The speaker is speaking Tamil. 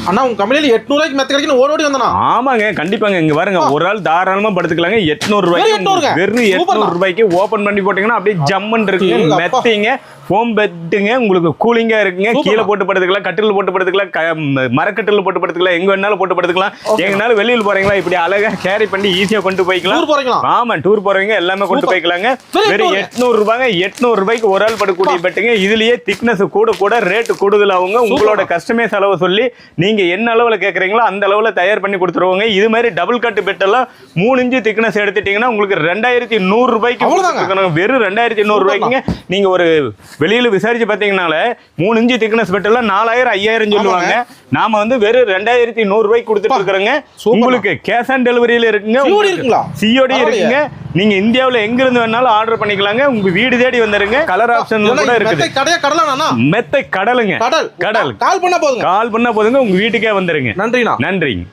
அண்ணா உங்க கம்பெனில 800 ரூபாய்க்கு மெத்த கிடைக்குன்னு ஓடி வந்தனா. ஆமாங்க கண்டிப்பாங்க. இங்க பாருங்க ஒரு ஆள் தாராளமா படுத்துக்கலாங்க. 800 ரூபாய்க்கு வெறும் 800 ரூபாய்க்கு ஓபன் பண்ணி போட்டீங்கன்னா அப்படியே ஜம்மன் இருக்குங்க. மெத்தைங்க ஃபோம் பெட்டுங்க, உங்களுக்கு கூலிங்கா இருக்குங்க. கீழே போட்டு படுத்துக்கலாம், கட்டில் போட்டு படுத்துக்கலாம், மரக்கட்டில் போட்டு படுத்துக்கலாம், எங்க வேணாலும் போட்டு படுத்துக்கலாம். எங்கனாலும் வெளியில் போறீங்களா இப்படி அழகா கேரி பண்ணி ஈஸியா கொண்டு போய்க்கலாம். ஆமா டூர் போறவங்க எல்லாமே கொண்டு போய்க்கலாங்க. வெறும் 800 ரூபாங்க. 800 ரூபாய்க்கு ஒரு ஆள் படுக்கக்கூடிய பெட்டுங்க. இதுலயே திக்னஸ் கூட ரேட் கூடுதல் ஆகுங்க. உங்களோட கஸ்டமைஸ் அளவு சொல்லி நீங்க என்ன அளவுல கேக்குறீங்களோ அந்த அளவுல தயார் பண்ணி கொடுத்துருவாங்க. இது மாதிரி டபுள் கட் பெட் எல்லாம் 3 இன்ச் திக்னஸ் எடுத்துட்டீங்கன்னா உங்களுக்கு 2100 ரூபாய்க்கு வெறும் 2100 ரூபாய்க்குங்க. நீங்க ஒரு வெளியில விசாரிச்சு பாத்தீங்கன்னால 3 இன்ச் திக்னஸ் பெட் எல்லாம் 4000 5000 சொல்லுவாங்க. நாம வந்து வெறும் 2100 ரூபாய்க்கு கொடுத்துட்டு இருக்கிறோங்க. உங்களுக்கு கேஷ் ஆன் டெலிவரியில இருக்குங்க, சிஓடி இருக்குங்க. நீங்க இந்தியாவுல எங்க இருந்து வேணாலும் ஆர்டர் பண்ணிக்கலாங்க. உங்க வீடு தேடி வந்துருங்க. கலர் ஆப்ஷன் கூட இருக்குது. மெத்தை கடலுங்க. கடல் கால் பண்ணா போதுங்க. உங்க வீட்டுக்கே வந்துருங்க. நன்றிண்ணா. நன்றிங்க.